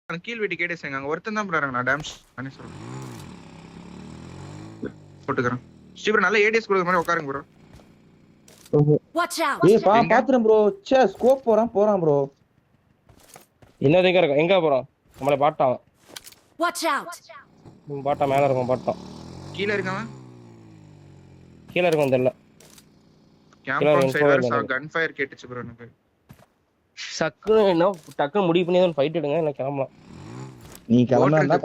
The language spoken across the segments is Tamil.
கீழ் வீட்டு கேட்டே செய்யுங்க. அங்க ஒருத்தன் தான் ப்ரோ நான் டேம்ஸ் நானே சொல்றேன். போட்டுக்கறேன். ஸ்டீவன் நல்ல ஏடிஎஸ் கொடுக்குற மாதிரி உட்காருங்க ப்ரோ. Watch out. ஏய் பாத்துறேன் ப்ரோ. ச்சே ஸ்கோப் போறான் ப்ரோ. இன்னும் எங்க இருக்கு? எங்க போறோம்? நம்மள பாட்டான். Watch out. பாட்டா மேல இருக்கும் பாட்டான். கீழ இருக்கான். கீழ இருக்கும் தெரியல. கேம்ப் சைடுல கன் ஃபயர் கேட்டுச்சு ப்ரோ எனக்கு. டக்குன்னு முடிவு பண்ணி தான் ஃபைட் எடுங்க இல்ல கிளம்பலாம். நீ கிளம்பறதா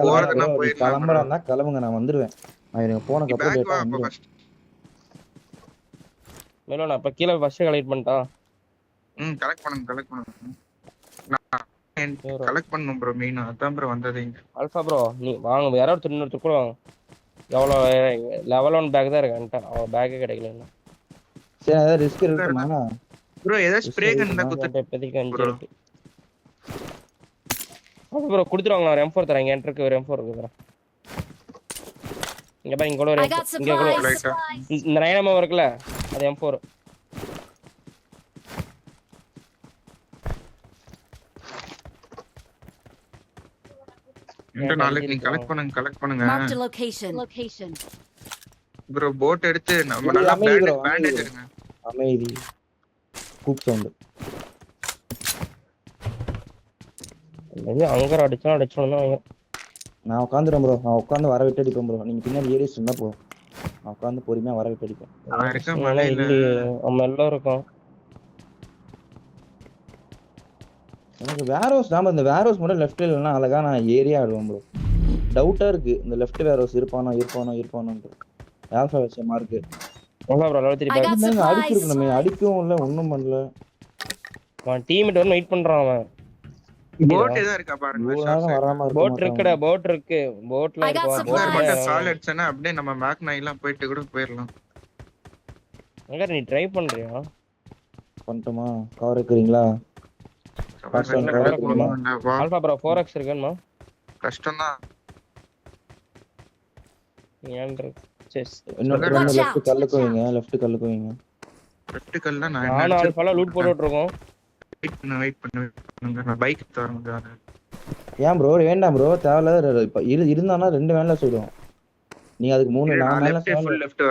கிளம்புங்க நான் வந்துருவேன். நான் எனக்கு போன கப்ப டேட்டா வந்து மேலோனா அப்ப கீழ ஃபர்ஸ்ட் கலெக்ட் பண்ணிட்டா. கலெக்ட் பண்ணுங்க. நான் கலெக்ட் பண்ணனும் ப்ரோ மெயினா அதான் ப்ரோ வந்ததே இங்க. ஆல்பா ப்ரோ நீ வாங்க வேற ஒரு இன்னொரு கூட வாங்க. எவ்வளவு லெவல் 1 பேக் தான் இருக்கு. அவ பேக்கே கிடைக்கல இன்னும். சரி அத ரிஸ்க் இருக்குமா? ப்ரோ ஏதோ ஸ்ப்ரே கன் தான் குத்து இப்போதைக்கு 5 இருக்கு. ப்ரோ குடுத்துறாங்க நான் M4 தரேன். இங்க என்ட்ருக்கு ஒரு M4 இருக்கு ப்ரோ. இங்க பாருங்க இங்க ஒரு இங்க கூட ரைட்டா. இந்த 9mm இருக்குல அது M4. இந்த நாளைக்கு நீ கலெக்ட் பண்ணுங்க. Mark the location. Bro boat எடுத்து நம்ம நல்லா பேண்டேஜ் எடுங்க. அமைதி. கூப் சவுண்ட். அங்கற அடிச்சோம்னா நான் உட்கார்ந்துறேன் ப்ரோ. நான் உட்கார்ந்து வர விட்டு அடிப்பேன் ப்ரோ. நீங்க பின்னாடி ஏறி சொன்னா போ. நான் உட்கார்ந்து பொறுமையா வர விட்டு அடிப்பேன். நான் இருக்க மலையில நம்ம எல்லாம் இருக்கோம். எனக்கு வேரோஸ் நாம இந்த வேரோஸ் மட்டும் லெஃப்ட்ல இல்லனா அழகா நான் ஏரியா ஆடுவேன் ப்ரோ. டவுட்டா இருக்கு இந்த லெஃப்ட் வேரோஸ் இருப்பானோ. ஆல்பா வச்ச mark. Okay bro level 3 bag. நான் அடிச்சிருக்கணுமே அடிக்கவும் இல்ல ஒண்ணும் பண்ணல. அவன் டீம்மேட் வந்து வெயிட் பண்றான் அவன். போட் ஏதா இருக்கா பாருங்க. போட் இருக்குடா போட் இருக்கு. போட்ல போட் சால் அடிச்சனா அப்படியே நம்ம மேக் 9 எல்லாம் போயிட்டு கூட போயிரலாம். எங்க நீ ட்ரை பண்றியா? பண்ணட்டுமா? கவர் இருக்குறீங்களா? ஆல்பா ப்ரோ 4x இருக்குமா? கஷ்டம் தான். ஏன்டா செஸ் இன்னொரு லெஃப்ட் கல்லுக்கு வைங்க. லெஃப்ட் கல்ல நான் ஆல்பால லூட் போட்டுட்டு இருக்கோம். வெயிட் பண்ணுங்க. நான் பைக் தரங்க. ஏன் ப்ரோ வேண்டாம் ப்ரோ தேவையில்ல. இப்ப இருந்தானா ரெண்டு வேன்ல சொல்லுவோம். நீ அதுக்கு 3 4 வேன்ல ஃபுல் லெஃப்ட்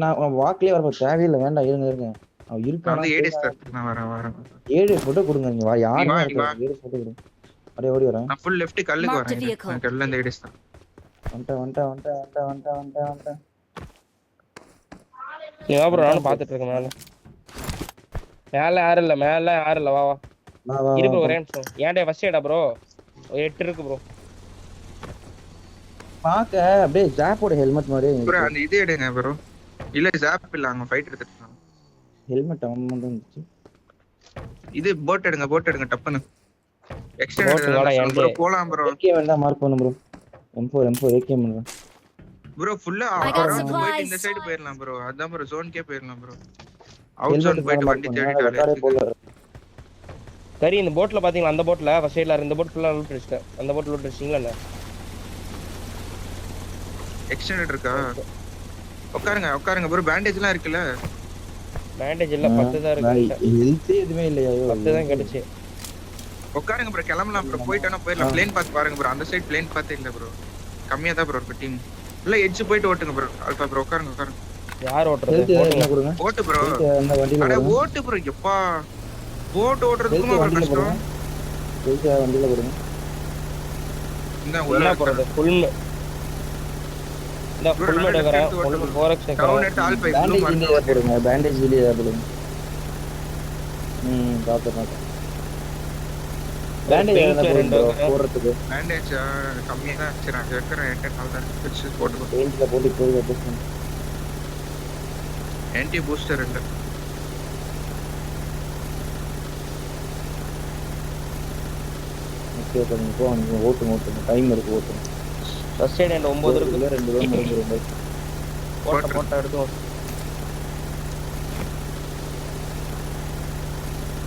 நான் வாக்லயே வரப்ப தேவையில்லை. வேண்டாம் இருங்க. அவன் இருக்கானா? நான் ஏடிஎஸ் தரத்துக்கு நான் வரேன். 7 போட்டோ கொடுங்க. நீங்க வா யாருமே 7 போட்டோ கொடுங்க. அப்படியே ஓடி வரேன். நான் ஃபுல் லெஃப்ட் கல்லுக்கு வரேன். கல்ல இந்த ஏடிஎஸ் தான். வந்துட்டேன். நீ வா ப்ரோ நான் பாத்துட்டு இருக்கேன் மேல யாரும் இல்ல வா இரு ப்ரோ ஒரே நிமிஷம். ஏன்டா ஃபர்ஸ்ட் ஏடா ப்ரோ 8 இருக்கு ப்ரோ. பாக்க அப்படியே ஜாப்போட ஹெல்மெட் மாதிரி ப்ரோ அந்த இது எடுங்க ப்ரோ. இல்ல ஜாப் இல்ல அங்க ஃபைட் எடுத்துட்டு இருக்காங்க. ஹெல்மெட் அவன் மட்டும் இருந்துச்சு. இது போட் எடுங்க டப்புன்னு. எக்ஸ்டெண்ட் போலாம் ப்ரோ. AK வேண்டாம் மார்க் பண்ணு ப்ரோ. M4 AK பண்றேன் ப்ரோ. ஃபுல்லா போயிட்டு இந்த சைடு போயிரலாம் ப்ரோ. அதான் ப்ரோ ஜோன்க்கே போயிரலாம் ப்ரோ. அவுட் ஜோன் போயிட்டு வண்டி தேடிட்டாலே. சரி இந்த போட்ல பாத்தீங்களா? அந்த போட்ல ஃபர்ஸ்ட் சைடுல இந்த போட் ஃபுல்லா லூட் அடிச்சிட்டேன். அந்த போட் லூட் அடிச்சீங்களா இல்ல? எக்ஸ்டெண்டட் இருக்கா? உட்காருங்க ப்ரோ. பேண்டேஜ்லாம் இருக்குல? பேண்டேஜ் இல்ல 10 தான் இருக்கு. ஹெல்த் எதுமே இல்லையா? 10 தான் கிடைச்சு. உட்காருங்க ப்ரோ. கிளம்பலாம் ப்ரோ. போய்ட்டானா போயிரலாம். ப்ளேன் பாத் பாருங்க ப்ரோ. அந்த சைடு ப்ளேன் பாத்தே இல்ல ப்ரோ. கம்மியா தான் ப்ரோ இருக்கு டீம். இல்ல எட்ஜ் போயிட்டு ஓட்டுங்க ப்ரோ. ஆல்பா ப்ரோ உட்காருங்க. யார் ஓட்டுறது? ஓட்டு ப்ரோ. அந்த வண்டில அட ஓட்டு ப்ரோ. எப்பா போட் ஓட்றதுக்கு ரொம்ப கஷ்டம். ஹெல்த் வண்டில போடுங்க. இந்த உள்ள போறது ஃபுல் இந்த ஃபுல் எடுக்கறேன். 4x டவுன் எடுத்து ஆல் பை ப்ளூ மார்க் போடுங்க. பேண்டேஜ் வெளிய போடுங்க. பாத்து பேண்டேஜ் போடுறதுக்கு பேண்டேஜ் கம்மியா தான் வச்சிராங்க. ஏற்கனவே 8 நாள் தான் வச்சு போட்டு ரேஞ்ச்ல போட்டு போய் அட்ஜஸ்ட் பண்ணு. ஆன்டி பூஸ்டர் இல்ல. ஓகே பண்ணுங்க. போங்க ஓட்டுங்க. டைம் இருக்கு ஓட்டுங்க. ஃபர்ஸ்ட் எய்ட் எண்ட் 9 இருக்கு. 2 ரூம் முடிஞ்சிரும். போட்ட எடுத்து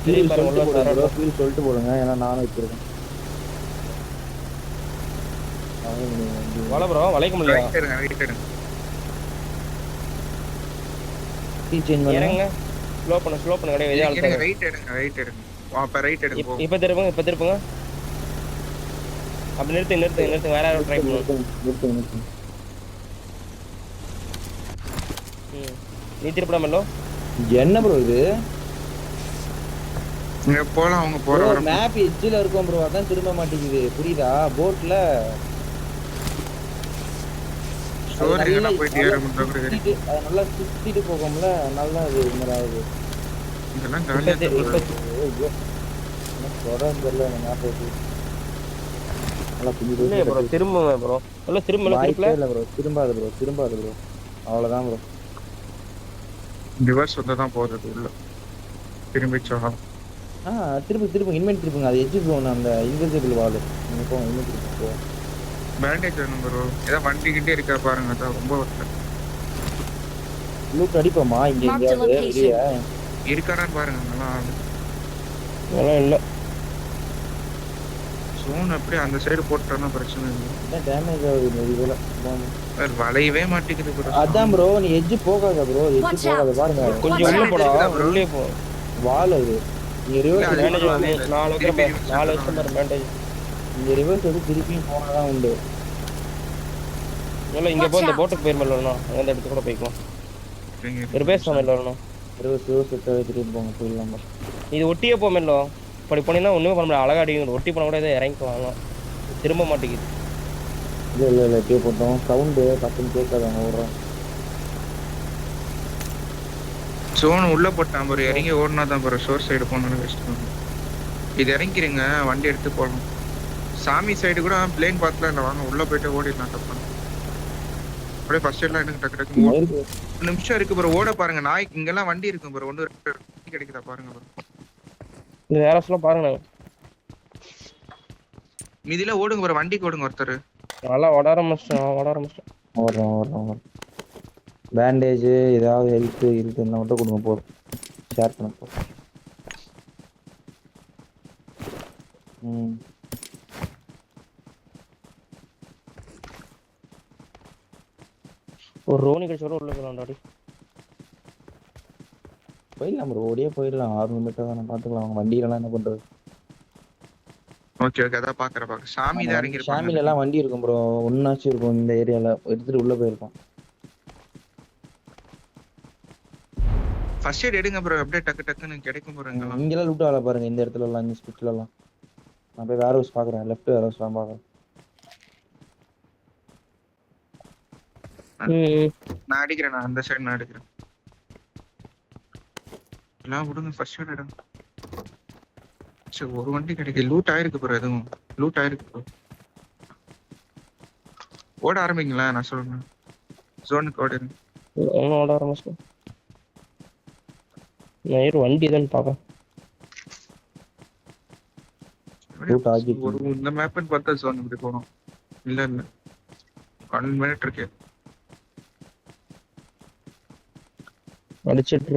ஃபீல் சொல்லிட்டு போடுங்க. ஏன்னா நானும் வச்சிருக்கேன். வல ப்ரோ வளைக்க முடியல. ரைட் எடுங்க. கீ சேஞ்ச் பண்ணுங்க. ஸ்லோ பண்ணு கடையே வெளிய ரைட் எடுங்க. அப்ப ரைட் எடுங்க. இப்ப திருப்புங்க. அப்ப நிறுத்து வேற யாரும் ட்ரை பண்ணுவோம். நிறுத்துங்க. நீ திருப்படா மெல்லோ. என்ன ப்ரோ இது? இங்க போலாம் அவங்க போற வர மேப் எட்ஜ்ல இருக்கும் ப்ரோ, அதான் திரும்ப மாட்டேங்குது. புரியுதா? போட்ல ஸ்டோர் எங்கனா போயிட்டு ஏற முடியல. அது நல்லா சுத்திட்டு போகும்ல, நல்லா அது என்னடாது. இதெல்லாம் காலியா இருக்கு. ஐயோ. எனக்கு தொடர்ந்து தெரியல அந்த மேப் ஓட்டி. நல்லா பிடிக்குது. இல்ல ப்ரோ திரும்புங்க ப்ரோ. இல்ல திரும்பல. இல்ல ப்ரோ, திரும்பாது ப்ரோ. அவ்வளவுதான் ப்ரோ. ரிவர்ஸ் வந்து தான் போறது உள்ள. திரும்பிச்சா. திரும்ப இன்வென்ட் திருப்புங்க. அது எட்ஜ் ப்ரோ, அந்த இன்விசிபிள் வால். நீங்க போங்க இன்வென்ட் போ. பேண்டேஜ் வேணும் ப்ரோ. ஏதோ வண்டி கிட்டே இருக்கா பாருங்க, அதான் ரொம்ப வரல. லூட் அடிப்போமா இங்க Marked a எங்கயாவது location. வெளிய? இருக்காரான்னு பாருங்க. நல்லா அதெல்லாம் இல்ல. சோன் அப்படியே அந்த சைடு போட்டோம்னா பிரச்சனை இல்லை. என்ன டேமேஜ் ஆகுது இதுல? வேற வளையவே மாட்டேங்குது ப்ரோ. அதான் ப்ரோ, நீ எட்ஜ் போகாத ப்ரோ, Watch எட்ஜ் போகாத பாருங்க. கொஞ்சம் உள்ள போடா. உள்ளே போ. வால் அது. நீங்க ரிவர்ஸ் இல்ல, பேண்டேஜ் அது வந்து 4 வருஷம் பாரு பேண்டேஜ். நீங்க ரிவர்ஸ் எடுத்து திருப்பியும் போனாதான் உண்டு. இல்ல இங்க போ, இந்த போட்டுக்கு போய் மெல்லோனா. அந்த இடத்துக்கு கூட போய்க்கலாம். ஒரு பேஸ் மெல்லோனா. ரிவர்ஸ் எடுத்து திருப்பி போங்க போயிடலாம் bro. இது ஒட்டியே போ மெல்லோ. இப்படி போனீங்கன்னா ஒண்ணுமே பண்ண முடியாது. அழகா அடிக்கும். ஒட்டி போனா கூட இதை இறங்கிக்கலாம். திரும்ப மாட்டேங்குது. இல்ல இப்படியே போட்டோம். சவுண்டு டக்குன்னு கேட்காதாங்க ஓடுறோம். சோன் உள்ள போட்டான் ப்ரோ. இறங்கி ஓடினா தான் ப்ரோ ஷோர் சைடு போனாலும் வேஸ்ட். இது இறங்கிருங்க, வண்டி எடுத்து போகலாம். சாமி சைடு கூட பிளேன் பாத்துல இல்லை, வாங்க உள்ள போயிட்டு ஓடிடலாம். டப்பான அப்படியே ஃபர்ஸ்ட் எல்லாம் எனக்கு டக்கு ஒரு நிமிஷம் இருக்கு ப்ரோ. ஓட பாருங்க. நாய் இங்கெல்லாம் வண்டி இருக்கும் ப்ரோ. ஒன்று கிடைக்குதா பாருங்க ப்ரோ. இந்த வேற சொல்ல பாருங்க. மீதில ஓடுங்க ப்ரோ. வண்டிக்கு ஓடுங்க ஒருத்தர். நல்லா ஓட ஆரம்பிச்சிட்டேன். ஓடுறோம். பேண்டேஜ் ஏதாவது ஹெல்த் இருக்குன்னா மட்டும் கொடுங்க போதும். ஷேர் பண்ண போதும். ஒரு ரோனி கழிச்சோட உள்ள போலாம்டாடி. போயிடலாம் ப்ரோ, ஓடியே போயிடலாம். 600 மீட்டர் தானே, பார்த்துக்கலாம். அவங்க வண்டியிலலாம் என்ன பண்றது? ஓகே அதான் பாக்குறேன். சாமி தான் இறங்கி சாமியில எல்லாம் வண்டி இருக்கும் ப்ரோ. ஒன்னாச்சும் இருக்கும் இந்த ஏரியால. எடுத்துட்டு உள்ள போயிருக்கோம். ஃபர்ஸ்ட் எய்ட் எடுங்க ப்ரோ. அப்படியே டக்குன்னு கிடைக்கும் ப்ரோ. இங்கெல்லாம் லூட் ஆகல பாருங்க. இந்த இடத்துல எல்லாம், இந்த ஸ்பிட்ல எல்லாம். நான் போய் வேர் ஹவுஸ் பாக்குறேன். லெஃப்ட் வேர் ஹவுஸ் தான் பாக்குறேன். நான் அடிக்கிறேன். நான் அந்த சைடு நான் அடிக்கிறேன். எல்லாம் விடுங்க. ஃபர்ஸ்ட் எய்ட் எடுங்க. சரி ஒரு வண்டி கிடைக்குது. லூட் ஆயிருக்கு ப்ரோ. எதுவும் லூட் ஆயிருக்கு ப்ரோ. ஓட ஆரம்பிங்களா? நான் சொல்றேன் ஜோனுக்கு ஓடுங்க. ஓட ஆரம்பிச்சிட்டேன். நான் வண்டி தான் பாக்கிறேன். ஒரு இந்த மேப்னு பார்த்தா ஜோன் இப்படி போகணும். இல்ல 1 மினிட் இருக்கு. அடிச்சிட்டு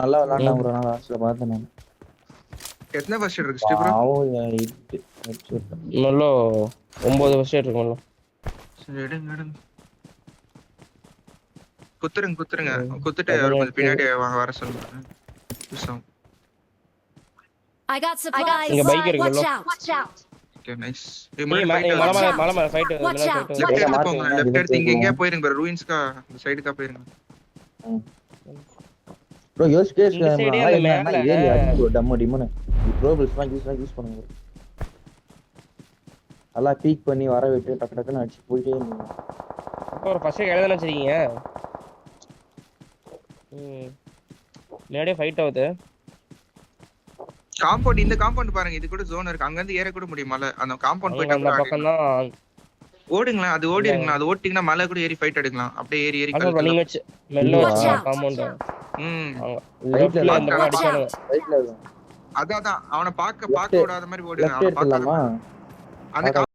நல்லா விளையாண்டான் ப்ரோ. நான் லாஸ்ட்ல பார்த்தேன். நான் எத்தனை ஃபர்ஸ்ட் எய்ட் இருக்கு ஸ்டீவ் ப்ரோ? நல்ல 9 ஃபர்ஸ்ட் எய்ட் இருக்கும்ல. சரி எடுங்க. குத்துருங்க. குத்துட்டு அவர் பின்னாடி வர சொல்லுங்க. I got supplies. இங்க பைக் இருக்கு. Watch out. Okay nice. மலை ஃபைட். லெஃப்ட் எடுத்து போங்க. லெஃப்ட் எடுத்து இங்க போயிருங்க ப்ரோ. ரூயின்ஸ்கா இந்த சைடுக்கா போயிருங்க. ப்ரோ யோசிச்சே இந்த சைடே அந்த மேல ஏரியா ப்ரோ. டிமோன ப்ரோபிள்ஸ்லாம் யூஸ் பண்ணுங்க. நல்லா பீக் பண்ணி வர விட்டு டக்குன்னு அடிச்சு போயிட்டே இருந்தீங்க. அப்போ ஒரு ஃபர்ஸ்ட் எய்ட் எழுதணும் வச்சிருக்கீங்க. நேரே ஃபைட் ஆகுது. காம்பவுண்ட் இந்த காம்பவுண்ட் பாருங்க. இது கூட ஜோன் இருக்கு. அங்க இருந்து ஏற கூட முடியும் மலை. அந்த காம்பவுண்ட் போயிட்டு அந்த பக்கம் தான் ஓடுங்களா. அது ஓடிடுங்களா. அது ஓட்டிங்கன்னா மலை கூட ஏறி ஃபைட் எடுக்கலாம். அப்படியே ஏறி அது நீங்க வெச்சு மெல்ல வச்சு காம்பவுண்ட். லெஃப்ட்ல அந்த பக்கம் அடிச்சானுங்க. ரைட்ல இருக்கு. அதான் அவனை பார்க்க விடாத மாதிரி ஓடுங்க. அவனை பார்க்காத. அந்த